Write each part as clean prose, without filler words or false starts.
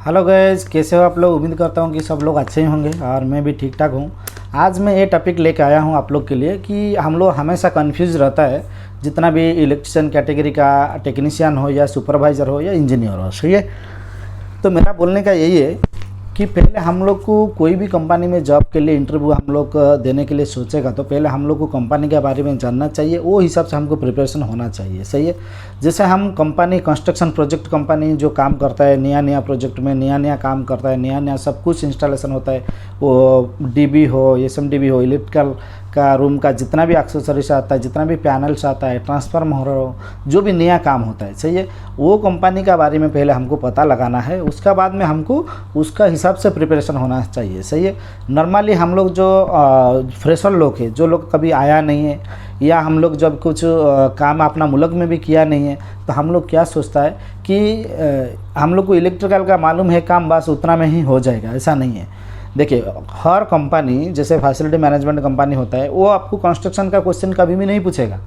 Hello guys, कैसे हो आप लोग। उम्मीद करता हूँ कि सब लोग अच्छे ही होंगे और मैं भी ठीक ठाक हूँ। आज मैं ये टॉपिक लेके आया हूँ आप लोग के लिए कि हम लोग हमेशा कंफ्यूज रहता है, जितना भी इलेक्ट्रिशियन कैटेगरी का टेक्नीशियन हो या सुपरवाइज़र हो या इंजीनियर हो। सही है। तो मेरा बोलने का यही है कि पहले हम लोग को कोई भी कंपनी में जॉब के लिए इंटरव्यू हम लोग देने के लिए सोचेगा तो पहले हम लोग को कंपनी के बारे में जानना चाहिए, वो हिसाब से हमको प्रिपरेशन होना चाहिए। सही है। जैसे हम कंपनी कंस्ट्रक्शन प्रोजेक्ट कंपनी जो काम करता है, नया नया प्रोजेक्ट में नया नया काम करता है, नया नया सब कुछ इंस्टॉलेशन होता है, वो डीबी हो, एसएमडीबी हो, इलेक्ट्रिकल का रूम का जितना भी एक्सेसरीज आता है, जितना भी पैनल्स आता है, ट्रांसफार्मर हो, जो भी नया काम होता है। सही है। वो कंपनी का बारे में पहले हमको पता लगाना है, उसका बाद में हमको उसका हिसाब से प्रिपरेशन होना चाहिए। सही है। नॉर्मली हम लोग जो फ्रेशर लोग हैं, जो लोग कभी आया नहीं है या हम लोग जब कुछ काम अपना मुल्क में भी किया नहीं है, तो हम लोग क्या सोचता है कि हम लोग को इलेक्ट्रिकल का मालूम है, काम बस उतना में ही हो जाएगा। ऐसा नहीं है। देखिए, हर कंपनी जैसे फैसिलिटी मैनेजमेंट कंपनी होता है, वो आपको कंस्ट्रक्शन का क्वेश्चन कभी भी नहीं पूछेगा।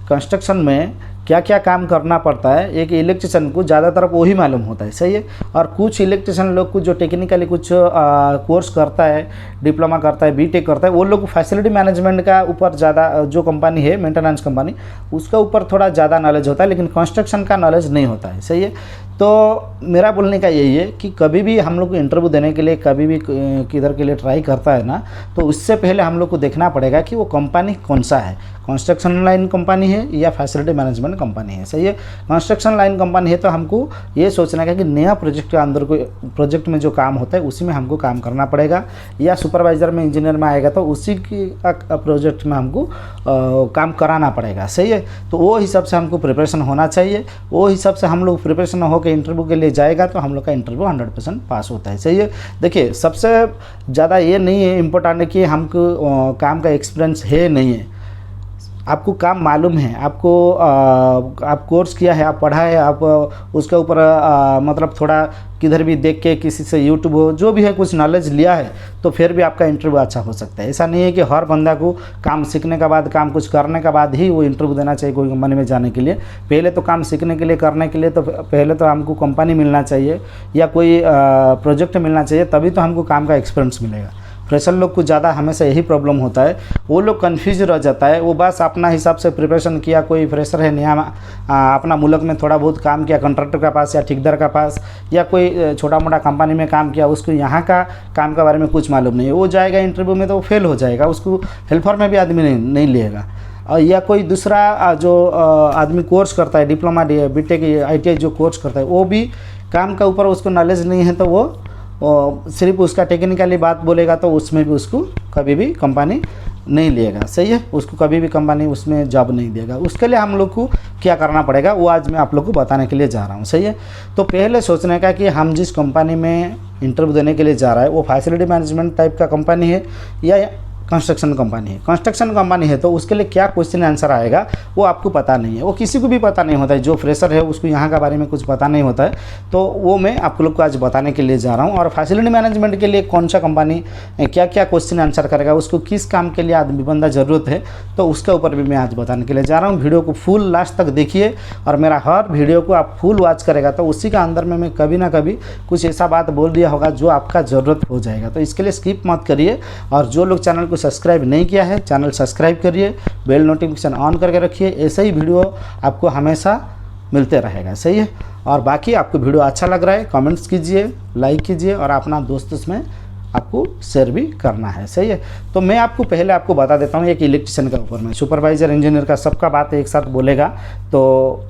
कंस्ट्रक्शन में क्या क्या काम करना पड़ता है एक इलेक्ट्रिशियन को ज़्यादातर वही मालूम होता है। सही है। और कुछ इलेक्ट्रिशियन लोग को जो टेक्निकली कुछ कोर्स करता है, डिप्लोमा करता है, बीटेक करता है, वो लोग फैसिलिटी मैनेजमेंट का ऊपर ज़्यादा, जो कंपनी है मेंटेनेंस कंपनी, उसका ऊपर थोड़ा ज़्यादा नॉलेज होता है, लेकिन कंस्ट्रक्शन का नॉलेज नहीं होता है। सही है। तो मेरा बोलने का यही है कि कभी भी हम लोग को इंटरव्यू देने के लिए, कभी भी किधर के लिए ट्राई करता है ना, तो उससे पहले हम लोग को देखना पड़ेगा कि वो कंपनी कौन सा है, कंस्ट्रक्शन लाइन कंपनी है या फैसिलिटी मैनेजमेंट कंपनी है। सही है। कंस्ट्रक्शन लाइन कंपनी है तो हमको ये सोचना है कि नया प्रोजेक्ट के अंदर कोई प्रोजेक्ट में जो काम होता है उसी में हमको काम करना पड़ेगा, या सुपरवाइज़र में, इंजीनियर में आएगा तो उसी की प्रोजेक्ट में हमको काम कराना पड़ेगा। सही है। तो वो हिसाब से हमको प्रिपरेशन होना चाहिए। वो हिसाब से हम लोग प्रिपरेशन हो के इंटरव्यू के लिए जाएगा तो हम लोग का इंटरव्यू 100% पास होता है। सही है। देखिए, सबसे ज़्यादा ये नहीं है इम्पोर्टेंट है कि हमको काम का एक्सपीरियंस है नहीं है, आपको काम मालूम है, आपको आप कोर्स किया है, आप पढ़ा है, आप उसके ऊपर मतलब थोड़ा किधर भी देख के, किसी से यूट्यूब हो, जो भी है, कुछ नॉलेज लिया है, तो फिर भी आपका इंटरव्यू अच्छा हो सकता है। ऐसा नहीं है कि हर बंदा को काम सीखने के बाद, काम कुछ करने के बाद ही वो इंटरव्यू देना चाहिए कोई कंपनी में जाने के लिए। पहले तो काम सीखने के लिए, करने के लिए तो पहले तो हमको कंपनी मिलना चाहिए या कोई प्रोजेक्ट मिलना चाहिए, तभी तो हमको काम का एक्सपीरियंस मिलेगा। फ्रेशर लोग को ज़्यादा हमेशा यही प्रॉब्लम होता है, वो लोग कन्फ्यूज रह जाता है। वो बस अपना हिसाब से प्रिपरेशन किया, कोई फ्रेशर है नया, अपना मुल्क में थोड़ा बहुत काम किया कॉन्ट्रैक्टर के पास या ठेकेदार का पास, या कोई छोटा मोटा कंपनी में काम किया, उसको यहाँ का काम के बारे में कुछ मालूम नहीं है। वो जाएगा इंटरव्यू में तो वो फेल हो जाएगा, उसको हेल्पर में भी आदमी नहीं लेगा। या कोई दूसरा जो आदमी कोर्स करता है, डिप्लोमा, बीटेक, ITI जो कोर्स करता है, वो भी काम का ऊपर उसको नॉलेज नहीं है, तो वो सिर्फ उसका टेक्निकली बात बोलेगा तो उसमें भी उसको कभी भी कंपनी नहीं लेगा। सही है। उसको कभी भी कंपनी उसमें जॉब नहीं देगा। उसके लिए हम लोग को क्या करना पड़ेगा वो आज मैं आप लोग को बताने के लिए जा रहा हूँ। सही है। तो पहले सोचने का कि हम जिस कंपनी में इंटरव्यू देने के लिए जा रहा है वो फैसिलिटी मैनेजमेंट टाइप का कंपनी है या कंस्ट्रक्शन कंपनी है। कंस्ट्रक्शन कंपनी है तो उसके लिए क्या क्वेश्चन आंसर आएगा वो आपको पता नहीं है, वो किसी को भी पता नहीं होता है। जो फ्रेशर है उसको यहाँ का बारे में कुछ पता नहीं होता है, तो वो मैं आप लोग को आज बताने के लिए जा रहा हूँ। और फैसिलिटी मैनेजमेंट के लिए कौन सा कंपनी क्या क्या क्वेश्चन आंसर करेगा, उसको किस काम के लिए आदमी बंदा ज़रूरत है, तो उसके ऊपर भी मैं आज बताने के लिए जा रहा हूँ। वीडियो को फुल लास्ट तक देखिए और मेरा हर वीडियो को आप फुल वॉच करेगा तो उसी का अंदर में मैं कभी ना कभी कुछ ऐसा बात बोल दिया होगा जो आपका ज़रूरत हो जाएगा। तो इसके लिए स्किप मत करिए। और जो लोग चैनल को सब्सक्राइब नहीं किया है, चैनल सब्सक्राइब करिए, बेल नोटिफिकेशन ऑन करके रखिए। ऐसे ही वीडियो आपको हमेशा मिलते रहेगा। सही है। और बाकी आपको वीडियो अच्छा लग रहा है कमेंट्स कीजिए, लाइक कीजिए और अपना दोस्तों में आपको शेयर भी करना है। सही है। तो मैं पहले आपको बता देता हूँ एक इलेक्ट्रिशियन के ऊपर में, सुपरवाइज़र, इंजीनियर का सबका बात एक साथ बोलेगा तो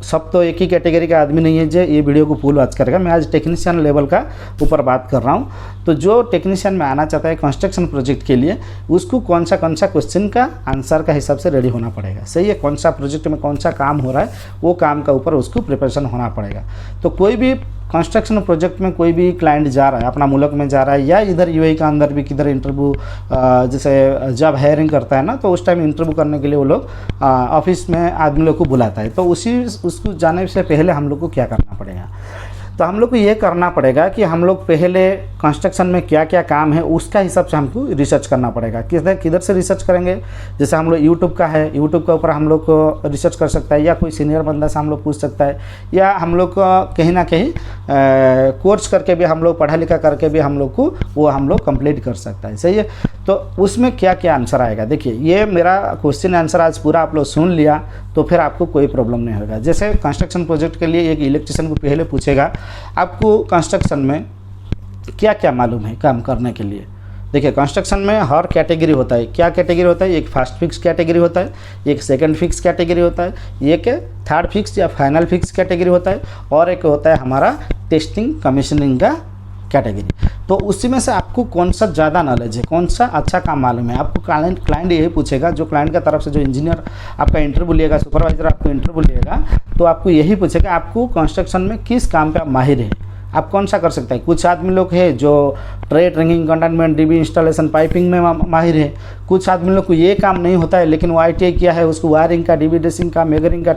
सब तो एक ही कैटेगरी का आदमी नहीं है जो ये वीडियो को फुल वॉच करेगा। मैं आज टेक्नीशियन लेवल का ऊपर बात कर रहा हूँ। तो जो टेक्नीशियन में आना चाहता है कंस्ट्रक्शन प्रोजेक्ट के लिए, उसको कौन सा क्वेश्चन का आंसर का हिसाब से रेडी होना पड़ेगा। सही है। कौन सा प्रोजेक्ट में कौन सा काम हो रहा है वो काम का ऊपर उसको प्रिपरेशन होना पड़ेगा। तो कोई भी कंस्ट्रक्शन प्रोजेक्ट में कोई भी क्लाइंट जा रहा है, अपना मुल्क में जा रहा है या इधर UAE का अंदर भी किधर इंटरव्यू, जैसे जब हायरिंग करता है ना, तो उस टाइम इंटरव्यू करने के लिए वो लोग ऑफिस में आदमी लोग को बुलाता है। तो उसको जाने से पहले हम लोग को क्या करना पड़ेगा। तो हम लोग को ये करना पड़ेगा कि हम लोग पहले कंस्ट्रक्शन में क्या क्या काम है उसका हिसाब से हमको रिसर्च करना पड़ेगा। किधर से रिसर्च करेंगे, जैसे हम लोग यूट्यूब का है, यूट्यूब के ऊपर हम लोग को रिसर्च कर सकता है, या कोई सीनियर बंदा से हम लोग पूछ सकता है, या हम लोग कहीं ना कहीं कोर्स करके भी हम लोग पढ़ा लिखा करके भी हम लोग को वो हम लोग कंप्लीट कर सकता है। सही है, तो उसमें क्या क्या आंसर आएगा, देखिए ये मेरा क्वेश्चन आंसर आज पूरा आप लोग सुन लिया तो फिर आपको कोई प्रॉब्लम नहीं होगा। जैसे कंस्ट्रक्शन प्रोजेक्ट के लिए एक इलेक्ट्रिशियन को पहले पूछेगा आपको कंस्ट्रक्शन में क्या क्या मालूम है काम करने के लिए। देखिए कंस्ट्रक्शन में हर कैटेगरी होता है, क्या कैटेगरी होता है, एक फर्स्ट फिक्स कैटेगरी होता है, एक सेकंड फिक्स कैटेगरी होता है, एक थर्ड फिक्स या फाइनल फिक्स कैटेगरी होता है, और एक होता है हमारा टेस्टिंग कमीशनिंग का कैटेगरी। तो उसी में से आपको कौन सा ज़्यादा नॉलेज है, कौन सा अच्छा काम मालूम है, आपको क्लाइंट यही पूछेगा। जो क्लाइंट का तरफ से जो इंजीनियर आपका इंटरव्यू लिएगा, सुपरवाइजर आपको इंटरव्यू लिएगा, तो आपको यही पूछेगा आपको कंस्ट्रक्शन में किस काम पे आप माहिर है, आप कौन सा कर सकते हैं। कुछ आदमी लोग हैं जो trade ringing containment dB installation piping में माहिर है, कुछ आदमी लोग को ये काम नहीं होता है लेकिन वो ITI किया है, उसको वायरिंग का, डीबी ड्रेसिंग का, मेजरिंग का,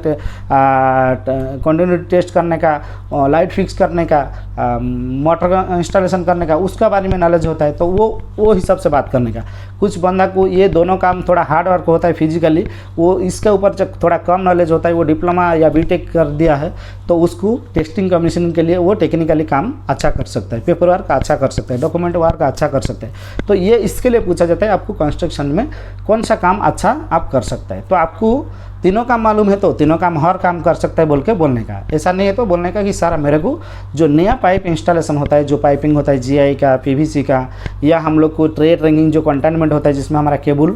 कंटिन्यूटी टेस्ट करने का, लाइट फिक्स करने का, मोटर इंस्टॉलेशन करने का, उसका बारे में नॉलेज होता है, तो वो हिसाब से बात करने का। कुछ बंदा को ये दोनों काम थोड़ा हार्ड वर्क होता है फिजिकली, वो इसके ऊपर जब थोड़ा कम नॉलेज होता है, वो डिप्लोमा या BTech कर दिया है, तो उसको टेस्टिंग कमीशनिंग के लिए वो टेक्निकली काम अच्छा कर सकता है, पेपर वर्क अच्छा कर सकता है, डॉक्यूमेंट वर्क अच्छा कर सकते हैं। तो ये इसके लिए पूछा जाता है आपको कंस्ट्रक्शन में कौन सा काम अच्छा आप कर सकते हैं। तो आपको तीनों काम मालूम है तो तीनों काम हर काम कर सकता है बोल के बोलने का, ऐसा नहीं है तो बोलने का कि सारा मेरे को जो नया पाइप इंस्टॉलेशन होता है, जो पाइपिंग होता है GI का, PVC का, या हम लोग को ट्रेड रिंगिंग जो कंटेनमेंट होता है जिसमें हमारा केबल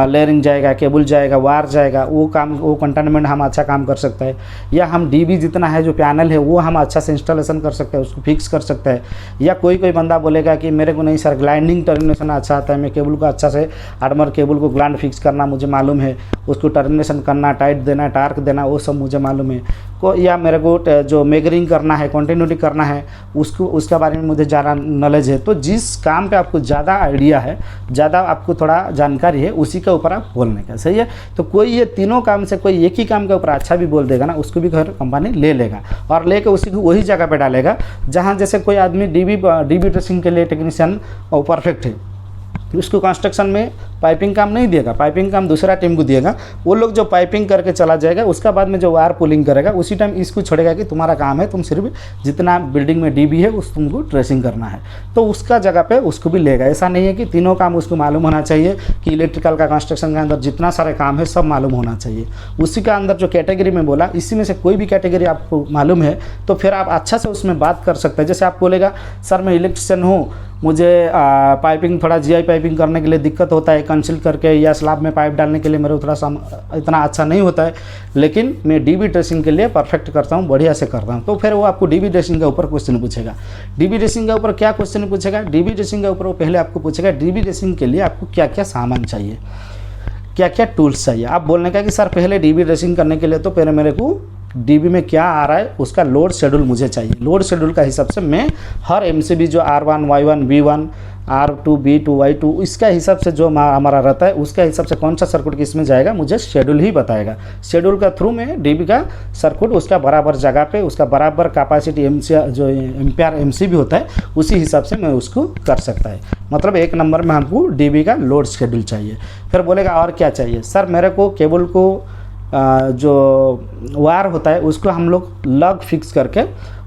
लेयरिंग जाएगा, केबल जाएगा, वायर जाएगा, वो काम, वो कंटेनमेंट हम अच्छा काम कर सकते हैं। या हम DB जितना है जो पैनल है वो हम अच्छा से इंस्टॉलेशन कर सकते हैं, उसको फिक्स कर सकते हैं। या कोई बंदा बोलेगा कि मेरे को नहीं सर ग्लाइंडिंग टर्मिनेशन अच्छा आता है, मैं केबल को अच्छा से आर्मर केबल को ग्लाइंड फिक्स करना मुझे मालूम है, उसको टर्मिनेशन करना, टाइट देना, टार्क देना, वो सब मुझे मालूम है को। या मेरे को जो मेजरिंग करना है, कंटिन्यूटी करना है, उसका बारे में मुझे ज़्यादा नॉलेज है। तो जिस काम पे आपको ज़्यादा आइडिया है, ज़्यादा आपको थोड़ा जानकारी है, उसी के ऊपर आप बोलने का। सही है, तो कोई ये तीनों काम से कोई एक ही काम के ऊपर अच्छा भी बोल देगा ना, उसको भी घर कंपनी ले लेगा और लेके उसी को वही जगह पे डालेगा जहाँ जैसे कोई आदमी डीबी ड्रेसिंग के लिए टेक्नीशियन परफेक्ट है, उसको कंस्ट्रक्शन में पाइपिंग काम नहीं देगा, पाइपिंग काम दूसरा टीम को देगा। वो लोग जो पाइपिंग करके चला जाएगा, उसका बाद में जो वायर पुलिंग करेगा उसी टाइम इसको छोड़ेगा कि तुम्हारा काम है, तुम सिर्फ जितना बिल्डिंग में DB है उस तुमको ट्रेसिंग करना है, तो उसका जगह पे उसको भी लेगा। ऐसा नहीं है कि तीनों काम उसको मालूम होना चाहिए कि इलेक्ट्रिकल का कंस्ट्रक्शन के अंदर जितना सारे काम है सब मालूम होना चाहिए। उसी का अंदर जो कैटेगरी में बोला, इसी में से कोई भी कैटेगरी आपको मालूम है तो फिर आप अच्छा से उसमें बात कर सकते हैं। जैसे आप बोलेगा सर मैं इलेक्ट्रिशियन हूँ, मुझे पाइपिंग थोड़ा GI पाइपिंग करने के लिए दिक्कत होता है, कंसील करके या स्लैब में पाइप डालने के लिए मेरे को थोड़ा इतना अच्छा नहीं होता है, लेकिन मैं DB ड्रेसिंग के लिए परफेक्ट करता हूँ, बढ़िया से करता हूँ। तो फिर वो आपको DB ड्रेसिंग के ऊपर क्वेश्चन पूछेगा। DB ड्रेसिंग के ऊपर क्या क्वेश्चन पूछेगा, DB ड्रेसिंग के ऊपर वो पहले आपको पूछेगा DB ड्रेसिंग के लिए आपको क्या क्या सामान चाहिए, क्या क्या टूल्स चाहिए। आप बोलने का कि सर पहले DB ड्रेसिंग करने के लिए तो पहले मेरे को DB में क्या आ रहा है उसका लोड शेड्यूल मुझे चाहिए। लोड शेड्यूल का हिसाब से मैं हर MCB जो R1, Y1, B1, R2, B2, Y2 इसका हिसाब से जो हमारा रहता है उसका हिसाब से कौन सा सर्किट किस में जाएगा मुझे शेड्यूल ही बताएगा। शेड्यूल का थ्रू में DB का सर्किट उसका बराबर जगह पे उसका बराबर कैपेसिटी जो एम्पियर MCB होता है उसी हिसाब से मैं उसको कर सकता है। मतलब एक नंबर में हमको DB का लोड शेड्यूल चाहिए। फिर बोलेगा और क्या चाहिए, सर मेरे को केबल को जो वायर होता है उसको हम लोग लग फिक्स करके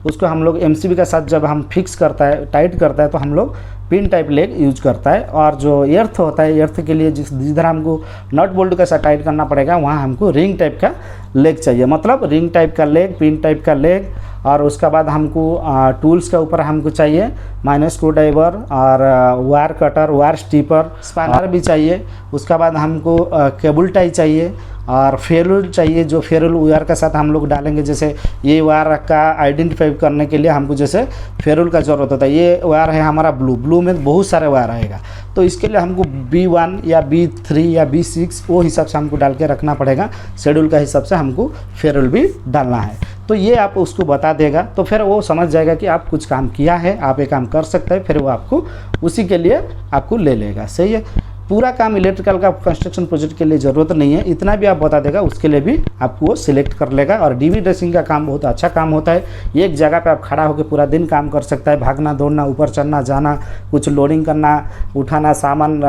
उसको हम लोग MCB के साथ जब हम फिक्स करता है, टाइट करता है, तो हम लोग पिन टाइप लेग यूज करता है। और जो एर्थ होता है, एर्थ के लिए जिधर हमको नट बोल्ट के साथ टाइट करना पड़ेगा वहाँ हमको रिंग टाइप का लेग चाहिए। मतलब रिंग टाइप का लेग, पिन टाइप का लेग, और उसका बाद हमको टूल्स के ऊपर हमको चाहिए माइनस स्क्रू ड्राइवर और wire cutter, wire stripper, spanner भी चाहिए। उसका बाद हमको केबल टाई चाहिए और फेरुल चाहिए, जो फेरुल वायर के साथ हम लोग डालेंगे। जैसे ये वायर का आइडेंटिफाई करने के लिए हमको जैसे फेरुल का ज़रूरत होता है। ये वायर है हमारा ब्लू में बहुत सारे वायर आएगा, तो इसके लिए हमको B1 या B3 या B6 वो हिसाब से हमको डाल के रखना पड़ेगा। शेड्यूल का हिसाब से हमको फेरुल भी डालना है। तो ये आप उसको बता देगा तो फिर वो समझ जाएगा कि आप कुछ काम किया है, आप ये काम कर सकते हैं, फिर वो आपको उसी के लिए आपको ले लेगा। सही है। पूरा काम इलेक्ट्रिकल का कंस्ट्रक्शन प्रोजेक्ट के लिए ज़रूरत नहीं है, इतना भी आप बता देगा उसके लिए भी आपको वो सिलेक्ट कर लेगा। और डीवी ड्रेसिंग का काम बहुत अच्छा काम होता है, एक जगह पे आप खड़ा होकर पूरा दिन काम कर सकता है, भागना दौड़ना, ऊपर चढ़ना जाना, कुछ लोडिंग करना, उठाना सामान,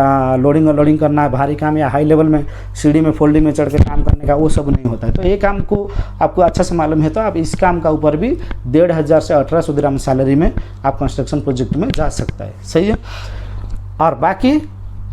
लोडिंग और लोडिंग करना, भारी काम या हाई लेवल में सीढ़ी में फोल्डिंग में चढ़ के काम करने का, वो सब नहीं होता है। तो ये काम को आपको अच्छा से मालूम है तो आप इस काम का ऊपर भी 1500 से 1800 दिरहम सैलरी में आप कंस्ट्रक्शन प्रोजेक्ट में जा सकता है, सही है। और बाकी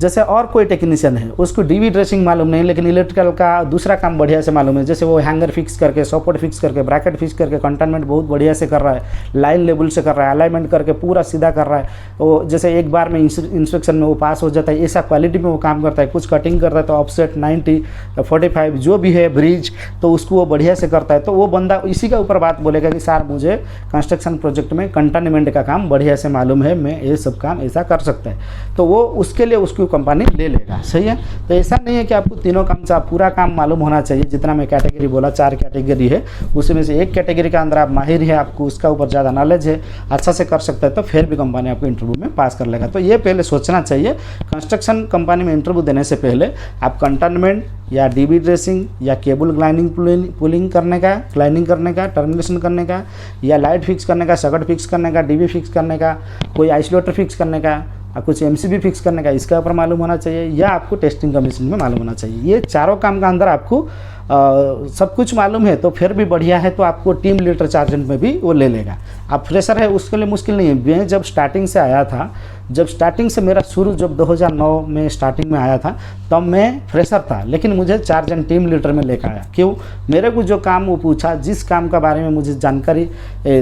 जैसे और कोई टेक्नीशियन है उसको डीवी ड्रेसिंग मालूम नहीं, लेकिन इलेक्ट्रिकल का दूसरा काम बढ़िया से मालूम है, जैसे वो हैंगर फिक्स करके, सपोर्ट फिक्स करके, ब्रैकेट फिक्स करके, कंटेनमेंट बहुत बढ़िया से कर रहा है, लाइन लेवल से कर रहा है, अलाइनमेंट करके पूरा सीधा कर रहा है, वो जैसे एक बार में इंस्पेक्शन में वो पास हो जाता है, ऐसा क्वालिटी में वो काम करता है। कुछ कटिंग करता है तो ऑफसेट 90 45 जो भी है ब्रिज, तो उसको वो बढ़िया से करता है। तो वो बंदा इसी का ऊपर बात बोलेगा कि सर मुझे कंस्ट्रक्शन प्रोजेक्ट में कंटेनमेंट का काम बढ़िया से मालूम है, मैं ये सब काम ऐसा कर सकता है, तो वो उसके लिए उसको कंपनी ले लेगा, सही है। तो ऐसा नहीं है कि आपको तीनों काम से पूरा काम मालूम होना चाहिए। जितना मैं कैटेगरी बोला 4 कैटेगरी है, उसमें से एक कैटेगरी का अंदर आप माहिर है, आपको उसका ऊपर ज़्यादा नॉलेज है, अच्छा से कर सकता है, तो फिर भी कंपनी आपको इंटरव्यू में पास कर लेगा। तो ये पहले सोचना चाहिए, कंस्ट्रक्शन कंपनी में इंटरव्यू देने से पहले आप कंटेनमेंट या डीबी ड्रेसिंग या केबल ग्लाइनिंग पुलिंग करने का, ग्लाइनिंग करने का, टर्मिनेशन करने का, या लाइट फिक्स करने का, सकट फिक्स करने का, डीबी फिक्स करने का, कोई आइसोलेटर फिक्स करने का, कुछ एमसीबी फिक्स करने का, इसका ऊपर मालूम होना चाहिए, या आपको टेस्टिंग कमीशन में मालूम होना चाहिए। ये चारों काम का अंदर आपको सब कुछ मालूम है तो फिर भी बढ़िया है, तो आपको टीम लीडर चार्जेंट में भी वो ले लेगा। आप फ्रेशर है उसके लिए मुश्किल नहीं है। मैं जब स्टार्टिंग से आया था, जब स्टार्टिंग से मेरा शुरू जब 2009 में स्टार्टिंग में आया था, तब मैं फ्रेशर था, लेकिन मुझे चार्जेंट टीम लीडर में लेकर आया। क्यों? मेरे को जो काम वो पूछा, जिस काम के बारे में मुझे जानकारी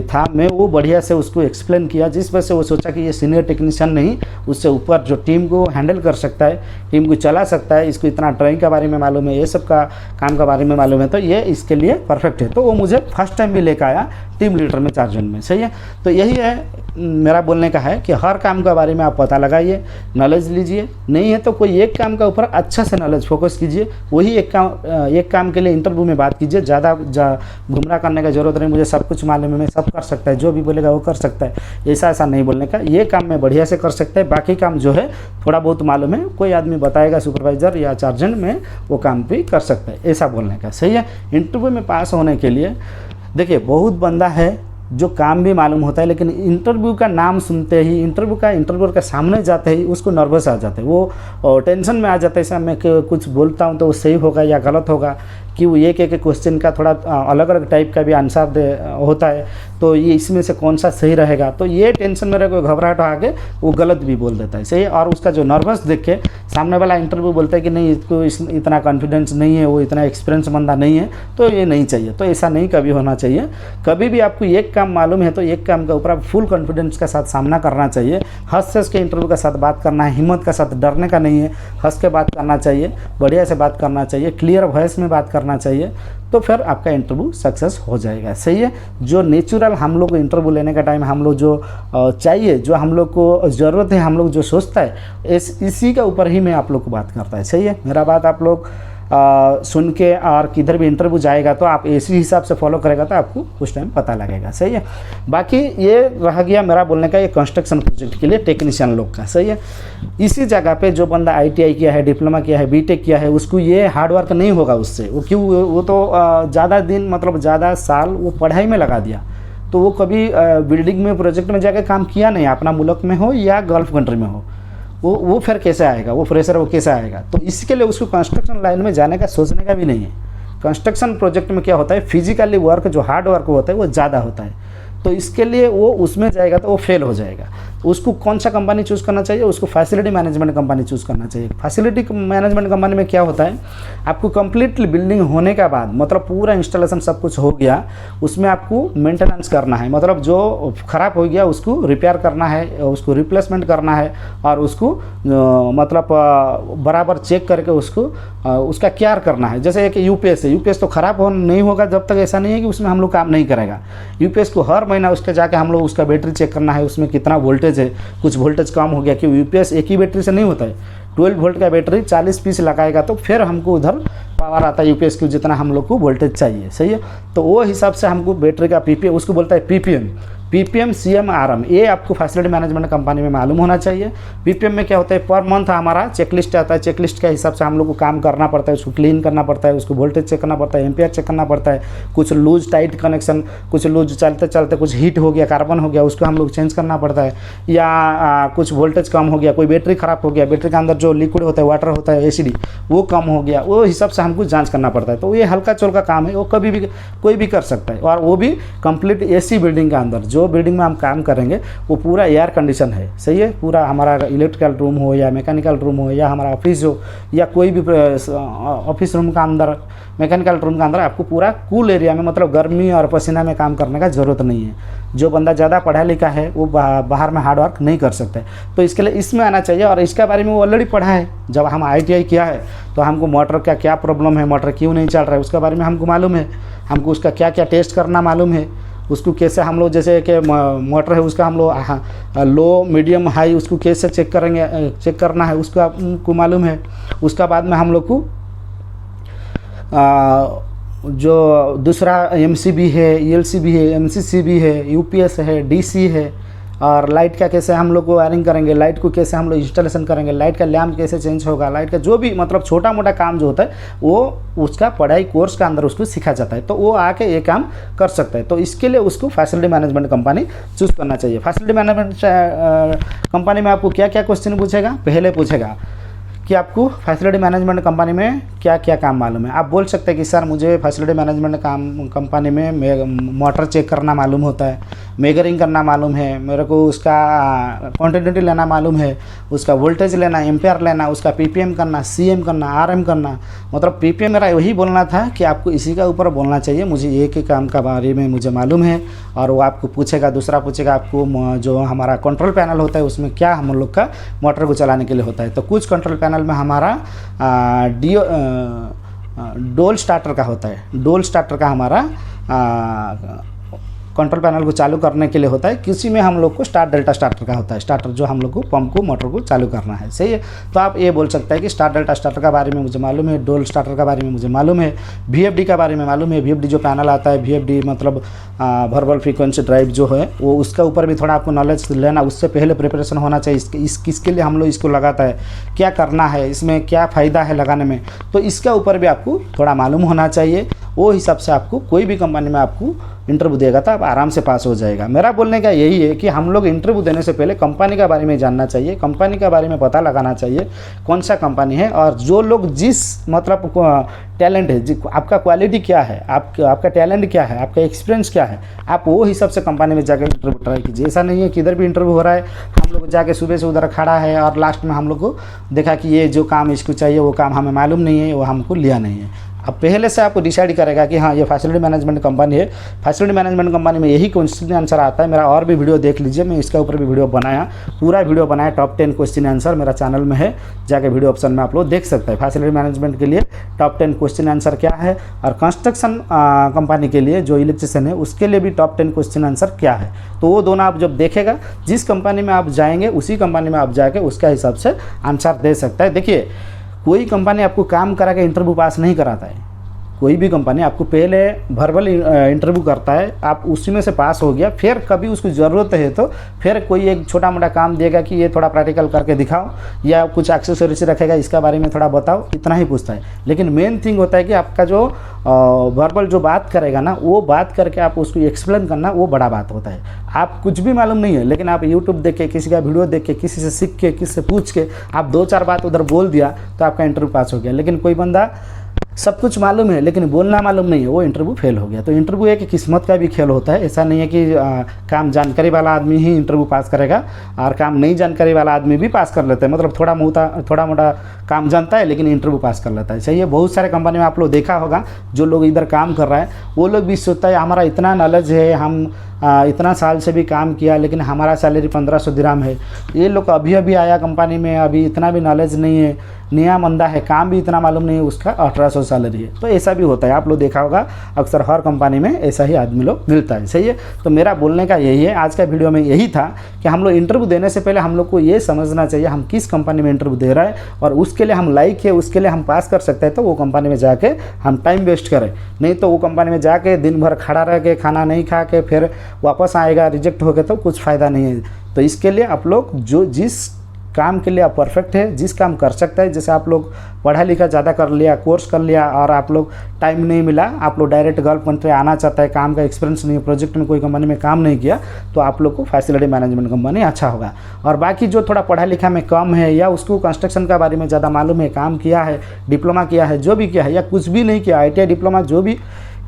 था, मैं वो बढ़िया से उसको एक्सप्लेन किया, जिस वजह से वो सोचा कि ये सीनियर टेक्नीशियन नहीं, उससे ऊपर जो टीम को हैंडल कर सकता है, टीम को चला सकता है, इसको इतना ड्राइंग के बारे में मालूम है, ये सब का काम के बारे में मालूम है, तो ये इसके लिए परफेक्ट है। तो वो मुझे फर्स्ट टाइम भी लेकर आया टीम लीडर में चार्जेंट में, सही है। तो यही है मेरा बोलने का है कि हर काम के बारे में आप पता लगाइए, नॉलेज लीजिए, नहीं है तो कोई एक काम के ऊपर अच्छा से नॉलेज फोकस कीजिए, वही एक काम के लिए इंटरव्यू में बात कीजिए। ज़्यादा घुमरा करने का जरूरत नहीं, मुझे सब कुछ मालूम है, मैं सब कर सकता है, जो भी बोलेगा वो कर सकता है, ऐसा नहीं बोलने का। ये काम मैं बढ़िया से कर सकता है, बाकी काम जो है थोड़ा बहुत मालूम है, कोई आदमी बताएगा सुपरवाइज़र या चार्जेंट में, वो काम भी कर सकता है, ऐसा बोलने का, सही है। इंटरव्यू में पास होने के लिए देखिए बहुत बंदा है जो काम भी मालूम होता है, लेकिन इंटरव्यू का नाम सुनते ही, इंटरव्यू के सामने जाते ही उसको नर्वस आ जाते हैं, वो टेंशन में आ जाता है, ऐसा मैं कुछ बोलता हूँ तो वो सही होगा या गलत होगा, कि वो एक क्वेश्चन का थोड़ा अलग अलग टाइप का भी आंसर होता है, तो ये इसमें से कौन सा सही रहेगा, तो ये टेंशन मेरे को घबराहट आके वो गलत भी बोल देता है, सही। और उसका जो नर्वस देख के सामने वाला इंटरव्यू बोलता है कि नहीं इसको इतना कॉन्फिडेंस नहीं है, वो इतना एक्सपीरियंस बंदा नहीं है, तो ये नहीं चाहिए। तो ऐसा नहीं कभी होना चाहिए। कभी भी आपको एक काम मालूम है तो एक काम के ऊपर आप फुल कॉन्फिडेंस के साथ सामना करना चाहिए। हंस के इंटरव्यू के साथ बात करना है, हिम्मत के साथ, डरने का नहीं है, हंस के बात करना चाहिए, बढ़िया से बात करना चाहिए, क्लियर वॉइस में बात करना चाहिए, तो फिर आपका इंटरव्यू सक्सेस हो जाएगा, सही है। जो नेचुरल हम लोग इंटरव्यू लेने का टाइम हम लोग जो चाहिए, जो हम लोग को ज़रूरत है, हम लोग जो सोचता है, इसी के ऊपर ही मैं आप लोग को बात करता है, सही है। मेरा बात आप लोग सुन के और किधर भी इंटरव्यू जाएगा तो आप इसी हिसाब से फॉलो करेगा तो आपको उस टाइम पता लगेगा, सही है। बाकी ये रह गया मेरा बोलने का, ये कंस्ट्रक्शन प्रोजेक्ट के लिए टेक्नीशियन लोग का, सही है। इसी जगह पे जो बंदा ITI किया है, डिप्लोमा किया है, BTech किया है, उसको ये हार्डवर्क नहीं होगा उससे। वो क्यों? वो तो ज़्यादा दिन, मतलब ज़्यादा साल वो पढ़ाई में लगा दिया, तो वो कभी बिल्डिंग में, प्रोजेक्ट में जाकर काम किया नहीं, अपना मुल्क में हो या गल्फ कंट्री में हो, वो फिर कैसे आएगा, वो फ्रेशर वो कैसे आएगा। तो इसके लिए उसको कंस्ट्रक्शन लाइन में जाने का सोचने का भी नहीं है। कंस्ट्रक्शन प्रोजेक्ट में क्या होता है, फिजिकली वर्क, जो हार्ड वर्क होता है वो ज़्यादा होता है, तो इसके लिए वो उसमें जाएगा तो वो फेल हो जाएगा। उसको कौन सा कंपनी चूज़ करना चाहिए? उसको फैसिलिटी मैनेजमेंट कंपनी चूज़ करना चाहिए। फैसिलिटी मैनेजमेंट कंपनी में क्या होता है, आपको कंप्लीटली बिल्डिंग होने के बाद, मतलब पूरा इंस्टॉलेशन सब कुछ हो गया, उसमें आपको मेंटेनेंस करना है, मतलब जो ख़राब हो गया उसको रिपेयर करना है, उसको रिप्लेसमेंट करना है, और उसको मतलब बराबर चेक करके उसको उसका केयर करना है। जैसे एक यूपीएस है, यूपीएस तो ख़राब नहीं होगा जब तक, ऐसा नहीं है कि उसमें हम लोग काम नहीं करेगा। यूपीएस को हर महीना उसके जाके हम लोग उसका बैटरी चेक करना है, उसमें कितना वोल्टेज है, कुछ वोल्टेज कम हो गया, क्योंकि यूपीएस एक ही बैटरी से नहीं होता है। 12 वोल्ट का बैटरी 40 पीस लगाएगा तो फिर हमको उधर पावर आता है यूपीएस की, जितना हम लोग को वोल्टेज चाहिए, सही है। तो वो हिसाब से हमको बैटरी का पीपीएम, उसको बोलता है पीपीएम, पीपीएम, सीएम, आरएम, ये आपको फैसिलिटी मैनेजमेंट कंपनी में मालूम होना चाहिए। पीपीएम में क्या होता है, पर मंथ हमारा चेकलिस्ट आता है, चेकलिस्ट के हिसाब से हम लोग को काम करना पड़ता है, उसको क्लीन करना पड़ता है, उसको वोल्टेज चेक करना पड़ता है, एम्पियर चेक करना पड़ता है, कुछ लूज टाइट कनेक्शन, कुछ लूज चलते चलते कुछ हीट हो गया, कार्बन हो गया, उसको हम लोग चेंज करना पड़ता है, या कुछ वोल्टेज कम हो गया, कोई बैटरी खराब हो गया, बैटरी के अंदर जो लिक्विड होता है, वाटर होता है, एसिडी, वो कम हो गया, वो हिसाब से हमको जाँच करना पड़ता है। तो ये हल्का चोल्का काम है, वो कभी भी कोई भी कर सकता है, और वो भी कंप्लीट एसी बिल्डिंग के अंदर। जो बिल्डिंग में हम काम करेंगे वो पूरा एयर कंडीशन है, सही है, पूरा हमारा इलेक्ट्रिकल रूम हो या मैकेनिकल रूम हो या हमारा ऑफिस हो या कोई भी ऑफिस रूम का अंदर, मैकेनिकल रूम का अंदर आपको पूरा कूल एरिया में, मतलब गर्मी और पसीना में काम करने का ज़रूरत नहीं है। जो बंदा ज़्यादा पढ़ा लिखा है वो बाहर में हार्ड वर्क नहीं कर सकते, तो इसके लिए इसमें आना चाहिए। और इसके बारे में वो ऑलरेडी पढ़ा है, जब हम ITI किया है तो हमको मोटर का क्या प्रॉब्लम है, मोटर क्यों नहीं चल रहा है, उसके बारे में हमको मालूम है, हमको उसका क्या क्या टेस्ट करना मालूम है, उसको कैसे हम लोग, जैसे कि मोटर है उसका हम लोग लो, मीडियम, हाई उसको कैसे चेक करेंगे, चेक करना है उसका हमको मालूम है। उसका बाद में हम लोग को जो दूसरा MCB है, ELCB है, MCCB है, UPS है, DC है, और लाइट का कैसे हम लोग को वायरिंग करेंगे, लाइट को कैसे हम लोग इंस्टॉलेशन करेंगे, लाइट का लैम्प कैसे चेंज होगा, लाइट का जो भी मतलब छोटा मोटा काम जो होता है वो उसका पढ़ाई कोर्स का अंदर उसको सिखा जाता है, तो वो आके ये काम कर सकता है। तो इसके लिए उसको फैसिलिटी मैनेजमेंट कंपनी चूज़ करना चाहिए। फैसिलिटी मैनेजमेंट कंपनी में आपको क्या क्या क्वेश्चन पूछेगा, पहले पूछेगा कि आपको फैसिलिटी मैनेजमेंट कंपनी में क्या क्या काम मालूम है। आप बोल सकते हैं कि सर मुझे फैसिलिटी मैनेजमेंट कंपनी में मोटर चेक करना मालूम होता है, मेजरिंग करना मालूम है, मेरे को उसका क्वांटिटी लेना मालूम है, उसका वोल्टेज लेना, एम्पेयर लेना, उसका PPM करना, CM करना, RM करना। मतलब PPM मेरा यही बोलना था कि आपको इसी का ऊपर बोलना चाहिए, मुझे एक ही काम का बारे में मुझे मालूम है। और वो आपको पूछेगा, दूसरा पूछेगा आपको जो हमारा कंट्रोल पैनल होता है उसमें क्या हम लोग का मोटर को चलाने के लिए होता है। तो कुछ कंट्रोल पैनल में हमारा डोल स्टार्टर का होता है, डोल स्टार्टर का हमारा कंट्रोल पैनल को चालू करने के लिए होता है। किसी में हम लोग को स्टार्ट डेल्टा स्टार्टर का होता है, स्टार्टर जो हम लोग को पंप को मोटर को चालू करना है, सही है। तो आप ये बोल सकते हैं कि स्टार्ट डेल्टा स्टार्टर के बारे में मुझे मालूम है, डोल स्टार्टर के बारे में मुझे मालूम है, VFD के बारे में मालूम है। VFD जो पैनल आता है, VFD मतलब वर्बल फ्रीक्वेंसी ड्राइव जो है वो, उसका ऊपर भी थोड़ा आपको नॉलेज लेना, उससे पहले प्रिपरेशन होना चाहिए। किसके लिए हम लोग इसको लगाता है, क्या करना है, इसमें क्या फ़ायदा है लगाने में, तो इसका ऊपर भी आपको थोड़ा मालूम होना चाहिए। वो हिसाब से आपको कोई भी कंपनी में आपको इंटरव्यू देगा तो आप आराम से पास हो जाएगा। मेरा बोलने का यही है कि हम लोग इंटरव्यू देने से पहले कंपनी के बारे में जानना चाहिए, कंपनी के बारे में पता लगाना चाहिए कौन सा कंपनी है, और जो लोग जिस मतलब टैलेंट है, आपका क्वालिटी क्या है, आपका टैलेंट क्या है, आपका एक्सपीरियंस क्या है, आप वो हिसाब से कंपनी में जाकर इंटरव्यू ट्राई कीजिए। ऐसा नहीं है कि इधर भी इंटरव्यू हो रहा है, हम लोग जाके सुबह से उधर खड़ा है और लास्ट में हम लोग को देखा कि ये जो काम इसको चाहिए वो काम हमें मालूम नहीं है, वो हमको लिया नहीं है। अब पहले से आपको डिसाइड करेगा कि हाँ ये फैसिलिटी मैनेजमेंट कंपनी है, फैसिलिटी मैनेजमेंट कंपनी में यही क्वेश्चन आंसर आता है। मेरा और भी वीडियो देख लीजिए, मैं इसका ऊपर भी वीडियो बनाया, पूरा वीडियो बनाया, टॉप 10 क्वेश्चन आंसर मेरा चैनल में है, जाके वीडियो ऑप्शन में आप लोग देख सकते हैं। फैसिलिटी मैनेजमेंट के लिए टॉप 10 क्वेश्चन आंसर क्या है, और कंस्ट्रक्शन कंपनी के लिए जो इलेक्ट्रिशियन है उसके लिए भी टॉप 10 क्वेश्चन आंसर क्या है। तो वो दोनों आप जब देखेगा, जिस कंपनी में आप जाएंगे उसी कंपनी में आप जाके उसका हिसाब से आंसर दे सकता है। देखिए कोई कंपनी आपको काम करा के इंटरव्यू पास नहीं कराता है, कोई भी कंपनी आपको पहले वर्बल इंटरव्यू करता है, आप उसी में से पास हो गया, फिर कभी उसको ज़रूरत है तो फिर कोई एक छोटा मोटा काम देगा कि ये थोड़ा प्रैक्टिकल करके दिखाओ, या कुछ एक्सेसरीज रखेगा इसका बारे में थोड़ा बताओ, इतना ही पूछता है। लेकिन मेन थिंग होता है कि आपका जो वर्बल जो बात करेगा ना, वो बात करके आप उसको एक्सप्लेन करना, वो बड़ा बात होता है। आप कुछ भी मालूम नहीं है, लेकिन आप यूट्यूब देख के, किसी का वीडियो देख के, किसी से सीख के, किसी से पूछ के आप 2-4 बात उधर बोल दिया तो आपका इंटरव्यू पास हो गया। लेकिन कोई बंदा सब कुछ मालूम है लेकिन बोलना मालूम नहीं है, वो इंटरव्यू फेल हो गया। तो इंटरव्यू एक किस्मत का भी खेल होता है, ऐसा नहीं है कि काम जानकारी वाला आदमी ही इंटरव्यू पास करेगा और काम नहीं जानकारी वाला आदमी भी पास कर लेता है। मतलब थोड़ा मोटा काम जानता है लेकिन इंटरव्यू पास कर लेता है, सही है। बहुत सारे कंपनी में आप लोग देखा होगा, जो लोग इधर काम कर रहा है वो लोग भी सोचता है हमारा इतना नॉलेज है, हम इतना साल से भी काम किया लेकिन हमारा सैलरी 1500 दिरहम है। ये लोग अभी अभी आया कंपनी में, अभी इतना भी नॉलेज नहीं है, नया बंदा है, काम भी इतना मालूम नहीं है, उसका 1800 सैलरी है। तो ऐसा भी होता है, आप लोग देखा होगा अक्सर हर कंपनी में ऐसा ही आदमी लोग मिलता है, सही है। तो मेरा बोलने का यही है, आज का वीडियो में यही था कि हम लोग इंटरव्यू देने से पहले हम लोग को ये समझना चाहिए हम किस कंपनी में इंटरव्यू दे रहा है, और उसके लिए हम लाइक है, उसके लिए हम पास कर सकते हैं तो वो कंपनी में जाके हम टाइम वेस्ट करें। नहीं तो वो कंपनी में जाके दिन भर खड़ा रह के, खाना नहीं खा के, फिर वापस आएगा, रिजेक्ट हो गया तो कुछ फ़ायदा नहीं है। तो इसके लिए आप लोग जो जिस काम के लिए आप परफेक्ट है, जिस काम कर सकता है, जैसे आप लोग पढ़ा लिखा ज़्यादा कर लिया, कोर्स कर लिया और आप लोग टाइम नहीं मिला, आप लोग डायरेक्ट गल्फ कंट्री आना चाहता है, काम का एक्सपीरियंस नहीं है, प्रोजेक्ट में कोई कंपनी में काम नहीं किया, तो आप लोग को फैसिलिटी मैनेजमेंट कंपनी अच्छा होगा। और बाकी जो थोड़ा पढ़ा लिखा में कम है या उसको कंस्ट्रक्शन के बारे में ज़्यादा मालूम है, काम किया है, डिप्लोमा किया है, जो भी किया है या कुछ भी नहीं किया, ITI डिप्लोमा जो भी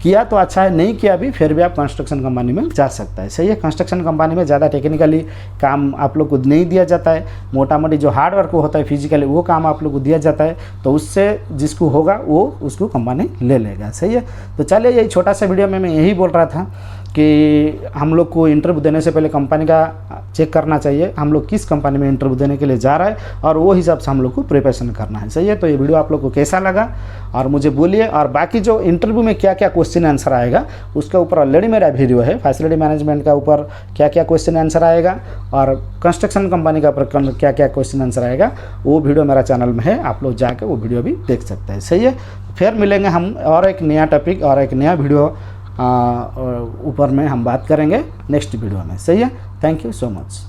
किया तो अच्छा है, नहीं किया भी फिर भी आप कंस्ट्रक्शन कंपनी में जा सकता है। सही है, कंस्ट्रक्शन कंपनी में ज़्यादा टेक्निकली काम आप लोग को नहीं दिया जाता है, मोटा मोटी जो हार्ड वर्क होता है फिजिकली वो काम आप लोग को दिया जाता है, तो उससे जिसको होगा वो उसको कंपनी ले लेगा। सही है, तो चलिए यही छोटा सा वीडियो में मैं यही बोल रहा था कि हम लोग को इंटरव्यू देने से पहले कंपनी का चेक करना चाहिए, हम लोग किस कंपनी में इंटरव्यू देने के लिए जा रहा है और वो हिसाब से हम लोग को प्रिपरेशन करना है। सही है, तो ये वीडियो आप लोग को कैसा लगा और मुझे बोलिए। और बाकी जो इंटरव्यू में क्या क्या क्वेश्चन आंसर आएगा उसके ऊपर ऑलरेडी मेरा वीडियो है, फैसिलिटी मैनेजमेंट का ऊपर क्या क्या क्वेश्चन आंसर आएगा और कंस्ट्रक्शन कंपनी का ऊपर क्या क्या क्वेश्चन आंसर आएगा, वो वीडियो मेरा चैनल में है, आप लोग जाकर वो वीडियो भी देख सकते हैं। सही है, फिर मिलेंगे हम और एक नया टॉपिक और एक नया वीडियो ऊपर में हम बात करेंगे नेक्स्ट वीडियो में। सही है, थैंक यू सो मच।